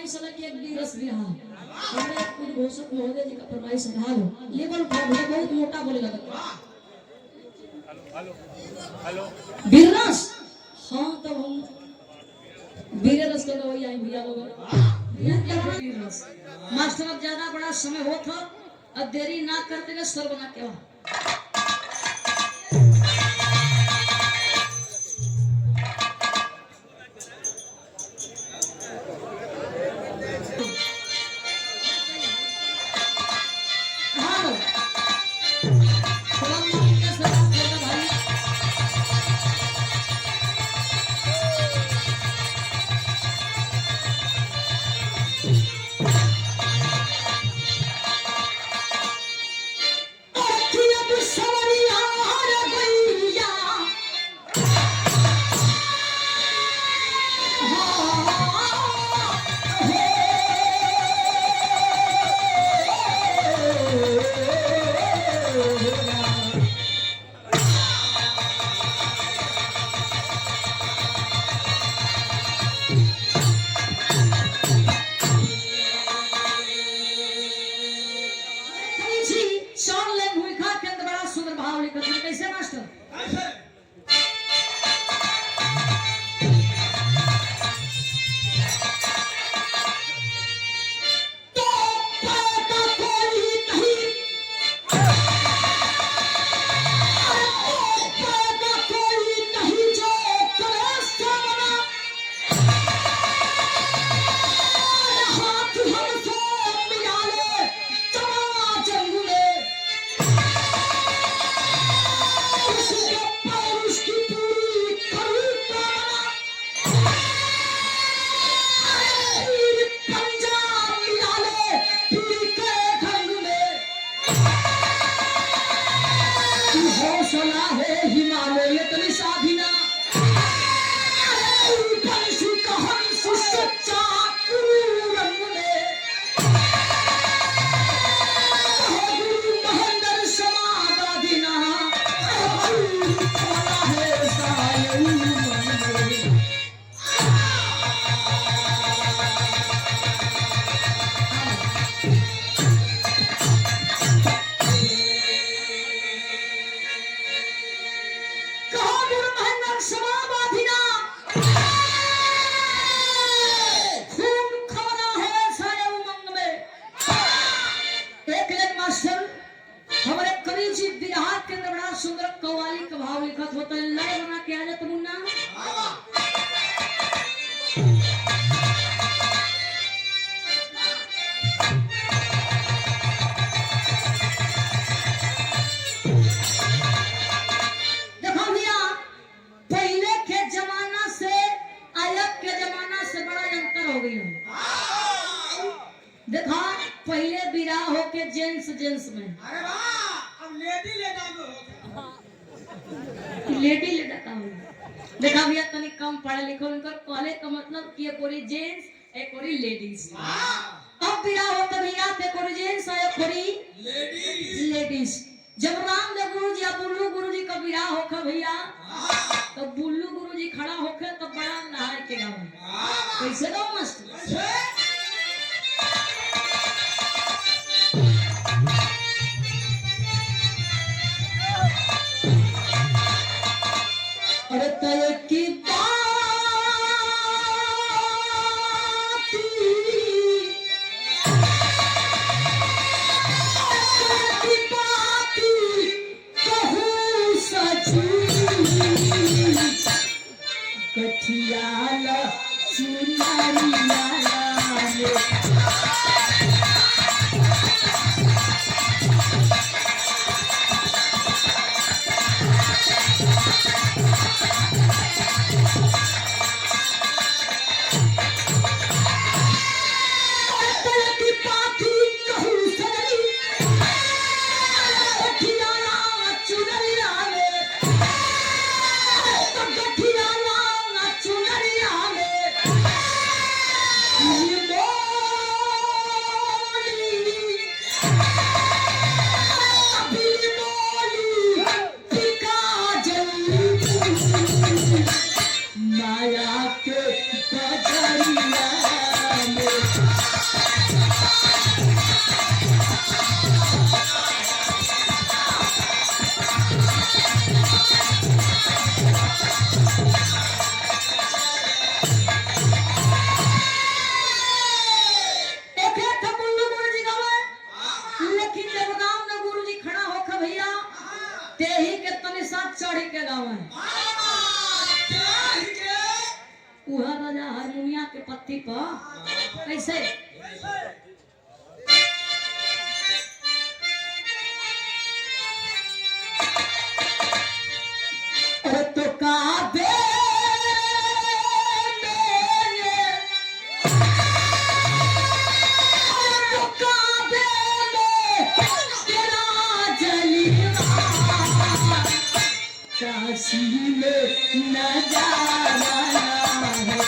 फरमाइश अलग एक बीरस भी रहा हमने कुछ घोषक महोदय जी का फरमाइश रहा लो लेवल उठा बोले बहुत मोटा बोले लगा हेलो हेलो बीरस हाँ तब हम बीरस के वही आई भैया लोग बीरस मास्टर अब ज्यादा बड़ा समय हो था अब देरी ना करते हुए सर बना के कैसे मास्टर हिमालय तली साधिना सुंदर कव्वाली का भाव लिखत होता है लय बना के आ जाता मुन्ना देखो भैया पहले के जमाना से अलग के जमाना से बड़ा अंतर हो गया देखो पहले विवाह होके जेंट्स में अरे वाह अब लेडी लेडा में होता लेडी लेडा का हो देखा भैया तनी कम पढ़े लिखे उनकर कॉलेज का मतलब कि कोई जेंट्स एक कोई लेडीज अब विवाह होता भैया ते कोई जेंट्स है कोई लेडीज जब रामदेव गुरु जी बुल्लू गुरु जी का विवाह होखा भैया तो बुल्लू गुरु जी खड़ा होके तो बड़ा नहाए के गाँव कैसे गाँव मस्त अरे तय की कठियाला चुनारिया कैसे? अरे तो काबे में, तो काबे में तेरा जलवा, काशी में नजारा है।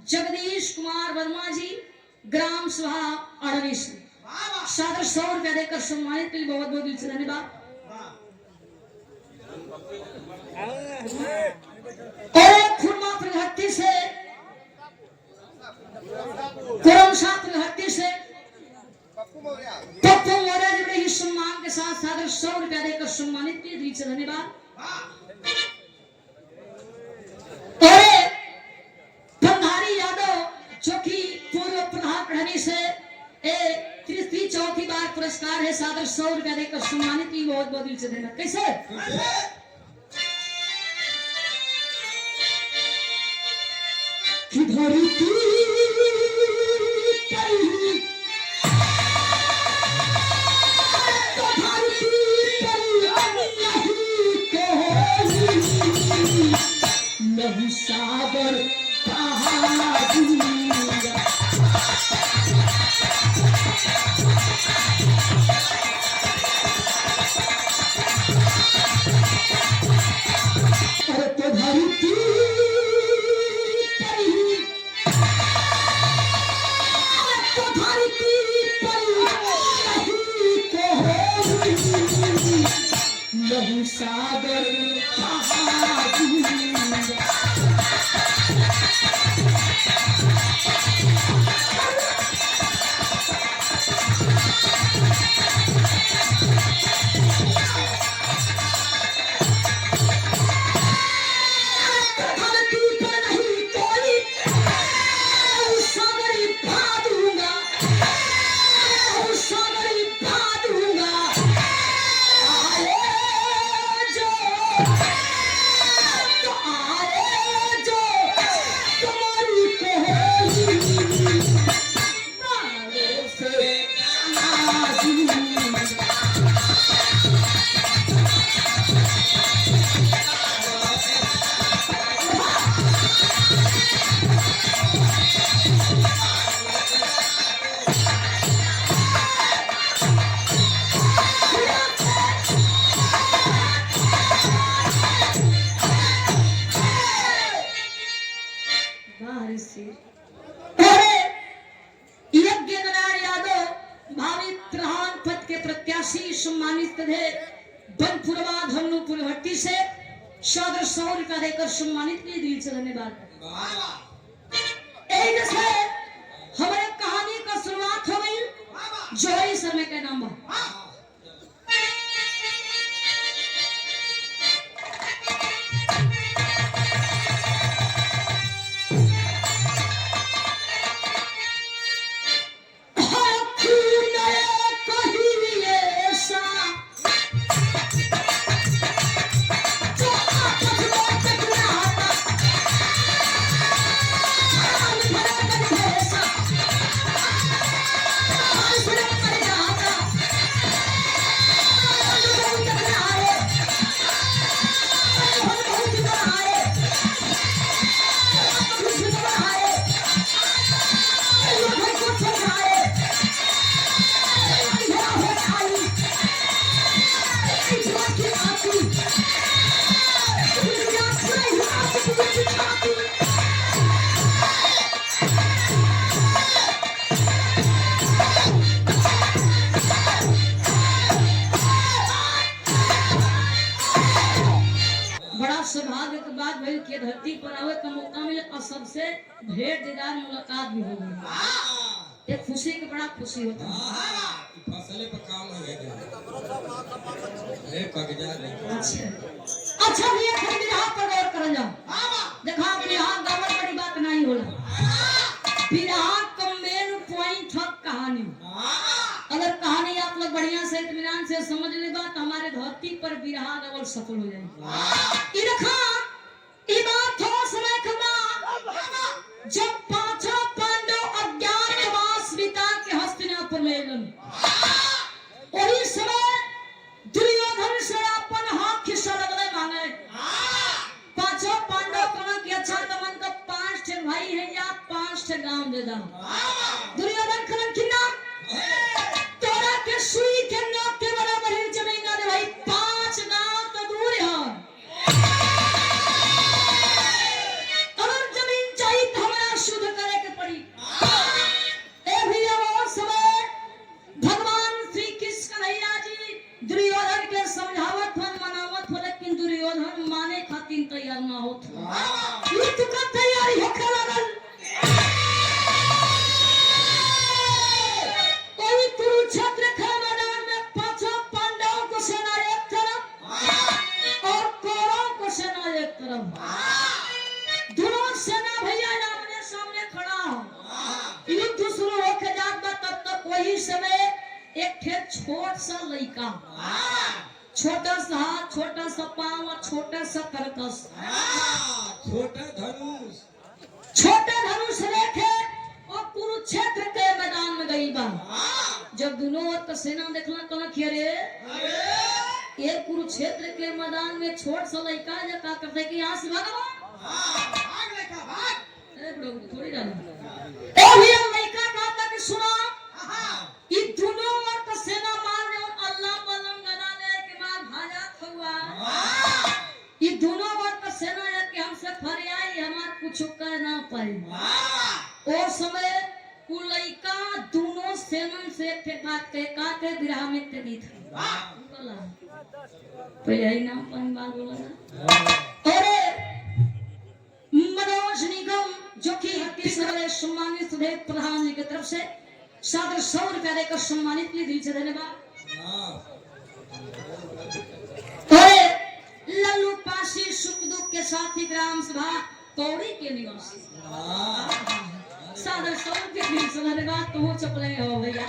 जगदीश कुमार वर्मा जी, ग्राम सभा अड़नीस, सादर 100 रुपया देकर सम्मानित के लिए बहुत बहुत दिल से धन्यवाद। और खुरमा प्रगति से, कुरमसा प्रगति से पप्पू मौर्य जी बड़े ही सम्मान के साथ सादर 100 रुपया देकर सम्मानित के लिए दिल से धन्यवाद। जो कि पूर्व प्रधान प्रहरी से तीसरी चौथी बार पुरस्कार है, सादर 100 रुपया देकर सम्मानित की बहुत बहुत दिल से धन्यवाद। कैसे? कि धरती नहीं सागर सागर सम्मानित थे बनपुरवा धनुपुर हट्टी से सादर 100 रुपया देकर सम्मानित किए दिल से धन्यवाद। जैसे हमारे कहानी का शुरुआत हो गई जोड़ी समय का नाम आगे के बाद भाई के धरती पर आवे का मौका मिले और सबसे भेंट दीदार मुलाकात भी हो गई। एक खुशी की बड़ा खुशी होता है। फसले पर काम हो गया अरे कागजात नहीं अच्छा अच्छा भैया फिर बिरहा पर गौर कर जाओ। देखा बिरहा गावत बड़ी बात नहीं होला। बिरहा का मेन पॉइंट है कहानी। अगर कहानी आप लोग बढ़िया से इत्मीनान से समझ ले बात हमारे धरती पर बिरहा नवल सफल हो जाएगी। ई रखा ई बात हो समय खबा जब पांचों पांडव अज्ञातवास बिता के हस्तिनापुर में गए। वही समय दुर्योधन से अपन हाथ खिस्सा लगने मांगे। पांचों पांडव कहना कि अच्छा तमन का 5 ठे भाई है या 5 ठे गांव दे दो। दुर्योधन कहना कि ना तोरा के सुई के नोक के बराबर ही जमीन ना दे भाई। 5 गांव तो दूर है। अगर जमीन चाहिए तो हमारा शुद्ध करे के पड़ी। ए भी वो समय भगवान श्री कृष्ण कन्हैया जी दुर्योधन के समझावत हन मनावत हो, लेकिन दुर्योधन माने खातिर तैयार ना होत। युद्ध का तैयारी होके लगल। कोई कुरुक्षेत्र के मैदान में पांचों पांडवों को सेना एक तरफ और कौरवों को सेना एक तरफ। दोनों सेना भैया आमने सामने खड़ा हो। युद्ध शुरू होके जात बा तब तक वही समय एक ठे छोट सा लड़का छोटा सा हाथ छोटा सा पांव और छोटा सा करकस छोटा धनुष लेके और कुरुक्षेत्र के मैदान में गई बा। जब दोनों ओर का सेना देखला कहला कि अरे ये कुरुक्षेत्र के मैदान में छोट सा लड़का जो का करते कि यहाँ से भागो भाग लेका भाग। ए प्रभु थोड़ी डालो। ओ भैया लड़का कहता कि सुनो ये दोनों ओर का सेना मारने और अल्लाह बलम गदा ले के बाद भाजा हुआ। ये दोनों ओर का सेना है कि हमसे फरियाई हमार कुछ कर ना पाए। और समय कुलैका दोनों सेना से एक बात कह का के विराह में तेरी था बोला पहले ही नाम पानी बात बोला ना। और मनोज निगम जो कि तीसरे सम्मानित सुधे प्रधान जी की तरफ से सादर 100 रुपया देकर सम्मानित के लिए दिल से धन्यवाद। लल्लू पासी सुख दुख के साथी ग्राम सभा कौड़ी के निवासी सादर 100 रुपया दिल से धन्यवाद। तो चपले हो भैया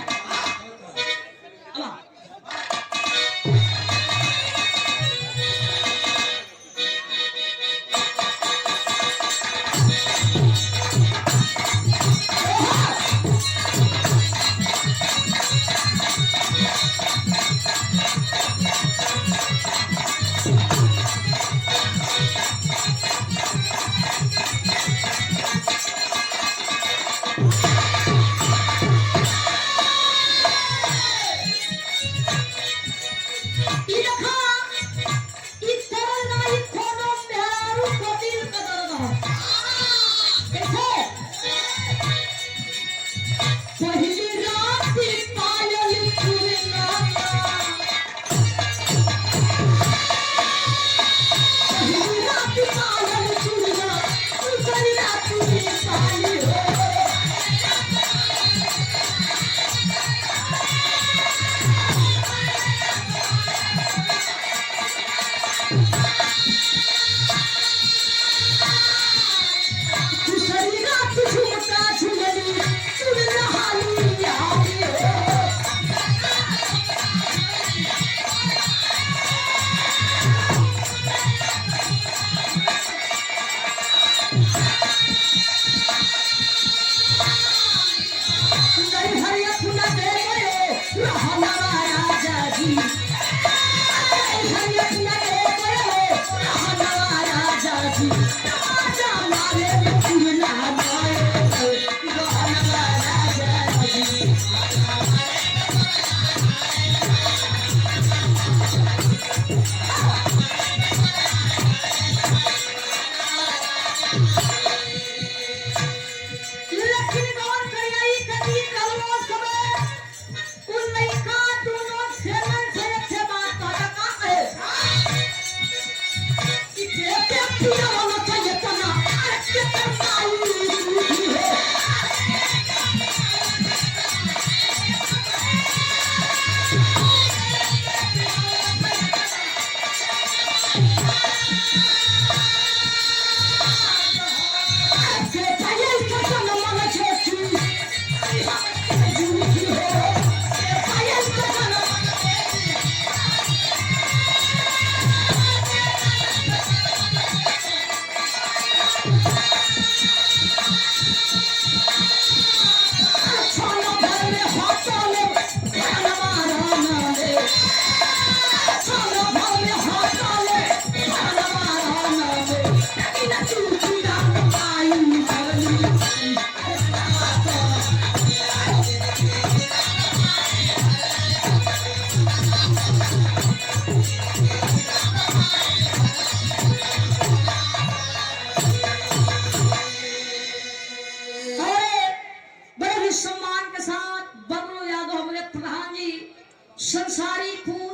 हरिपुर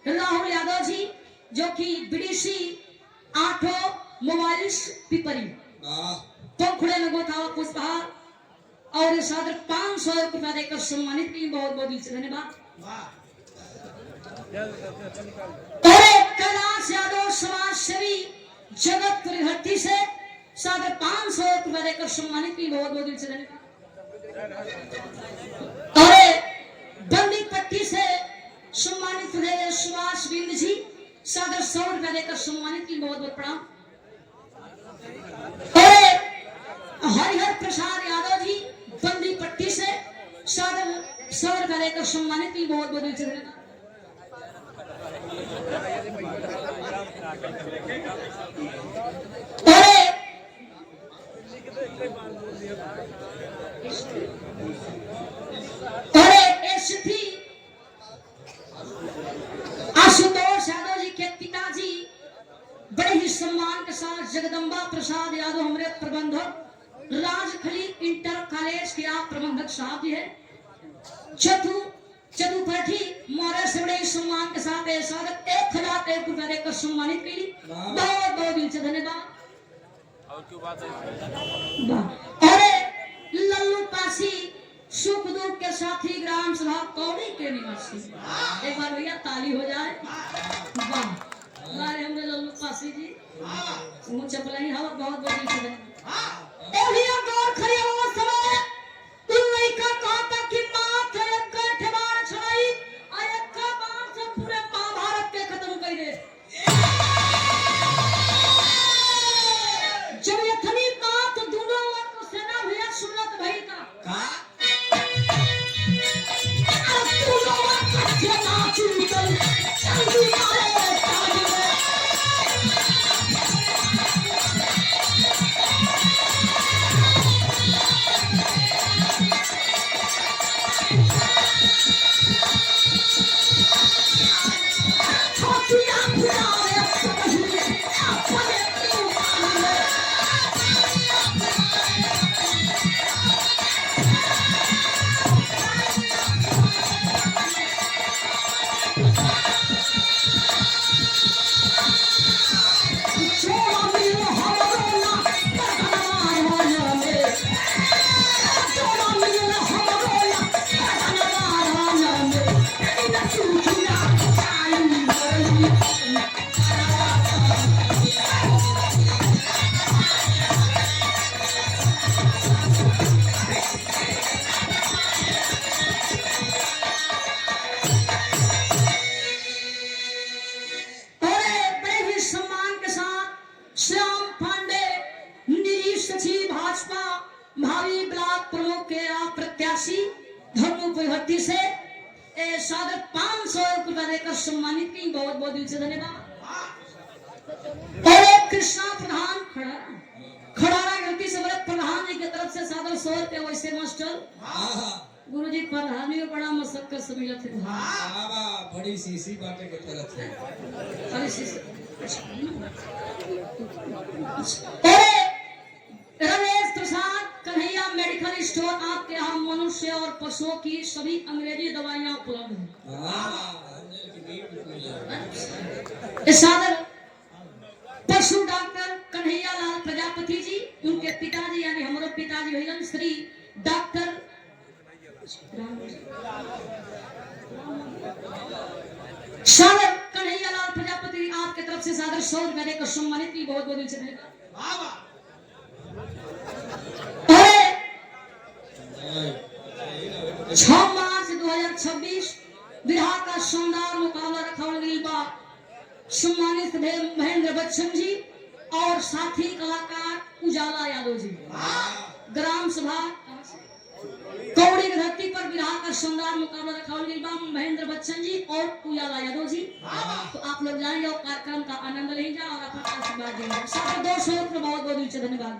राहुल यादव जी जो कि बीडीसी 8 मोबाइल पिपरी पोखड़े में गोथावा पुष्पहार और सादर 500 रुपया देकर सम्मानित की बहुत बहुत दिल से धन्यवाद। और कैलाश यादव समाज सेवी जगतपुरी हट्टी से सादर 500 रुपया देकर सम्मानित की बहुत बहुत दिल से धन्यवाद। और बंदी पट्टी से सम्मानित हुए सुभाष बिंद जी सादर 100 रुपया देकर सम्मानित की बहुत बहुत प्रणाम। और हरिहर प्रसाद यादव जी बंदी पट्टी से सादर 100 रुपया देकर सम्मानित की बहुत बहुत दिल से धन्यवाद। आशुतोष यादव जी के पिताजी बड़े ही सम्मान के साथ जगदम्बा प्रसाद यादव हमारे प्रबंधक राजखली इंटर कॉलेज के आप प्रबंधक साहब जी है चतुर्थी मौर्य से बड़े सम्मान के साथ 1001 रुपया देकर सम्मानित की बहुत बहुत दिल से धन्यवाद। अरे लल्लू पासी सुख दुख के साथी ग्राम सभा कौड़ी के निवासी एक बार भैया ताली हो जाए। वाह हमारे हमने लल्लू पासी जी मुंह चपलाई हवा बहुत बहुत दिल से धन्यवाद। ओहिया गौर खरी वो समय तुम नहीं का कहा था कि माथ एक ठेबार छड़ाई एक का बाण से पूरे महाभारत के खत्म कर दे। जब ये थनी बात दोनों को सेना भैया सुनत भई का अब दोनों का सेना चुनकर चंदी मारे से सादर 500 रुपया देकर सम्मानित की बहुत बहुत दिल से धन्यवाद। और कृष्णा प्रधान खड़ारा गलती से बड़े प्रधान जी की तरफ से सादर 100 रुपया वैसे मास्टर गुरुजी प्रधानी में बड़ा मशक्कत से मिला थे बड़ी सीसी बाटे की तरफ से बड़ी CC. Ramesh Prasad Kanhaiya medical store आपके यहाँ मनुष्य और पशुओं की सभी अंग्रेजी दवाइयाँ उपलब्ध हैं। सादर पशु डॉक्टर कन्हैया लाल प्रजापति जी उनके पिताजी यानी हमारे पिताजी भैया श्री डॉक्टर सादर कन्हैया लाल प्रजापति आपके तरफ से सादर 100 रुपया देकर सम्मानित की बहुत बहुत दिल से धन्यवाद। 6 मार्च 2026 बिहार का शानदार मुकाबला रखा गया सम्मानित महेंद्र बच्चन जी और साथी कलाकार उजाला यादव जी ग्राम सभा कौड़ी की धरती पर बिहार का शानदार मुकाबला रखा गया महेंद्र बच्चन जी और उजाला यादव जी। तो आप लोग जाएंगे और कार्यक्रम का आनंद लेंगे और अपना आशीर्वाद देंगे। साथ 200 रुपये बहुत बहुत दिल से धन्यवाद।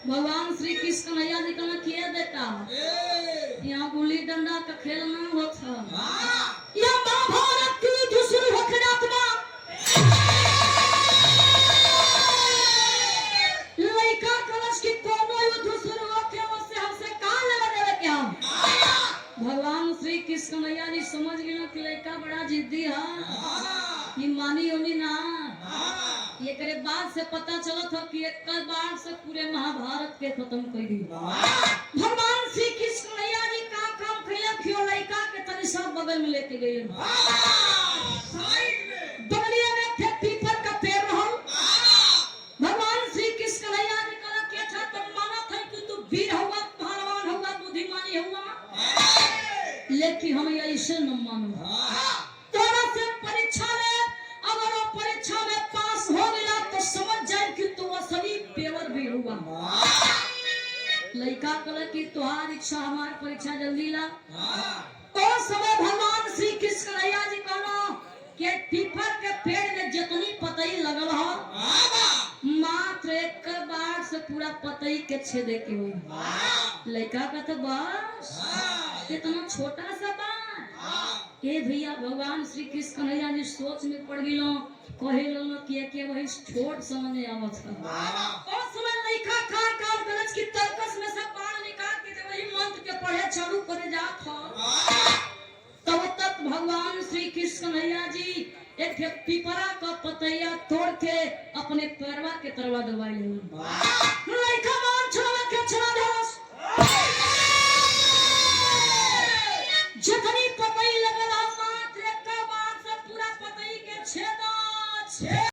भगवान श्री कृष्ण कन्हैया जी का किया देता यहाँ गुल्ली डंडा का खेल ना होता यह महाभारत की दूसरी होकर आत्मा जिद्दी है ये मानी उनी ना ये करे बाद से पता चला था कि एक बार से पूरे महाभारत के खत्म कर दी भगवान श्री कृष्ण मैया जी का काम किया क्यों लड़का के तनी सब बगल में लेके गए बगलिया में थे पीपल का पेड़ रहल भगवान श्री कृष्ण मैया जी कहा कि अच्छा तुम माना था कि तू वीर हुआ पहलवान हुआ बुद्धिमानी हुआ लेकिन हम ऐसे न मानो तोरा से परीक्षा ले अगर वो परीक्षा में पास हो गया तो समझ जाए कि तू असली पेवर भी हुआ लड़का कल की तुहार इच्छा हमार परीक्षा जल्दी ला तो समय भगवान श्री कृष्ण मैया जी कहना कि पीपल के पेड़ में जितनी पतई लगल हो मात्र एक बार से पूरा पतई के छेदे के हुई लड़का का तो बस इतना छोटा सा बात ए भैया भगवान श्री कृष्ण मैया जी सोच में पड़ गिलो कहे लो कि वही छोट समझ में आवत है और समय लड़का कार कार गलत की तर्कस में सब बाण निकाल के वही मंत्र के पढ़े चालू करे जात हो तब तक भगवान श्री कृष्ण मैया जी एक पीपरा का पतैया तोड़ के अपने पैरवा के तरवा दबाई ले लड़का मान छोड़ा के चला दे जितनी पतई लगल मात्र एक बार से पूरा पतई के छेदा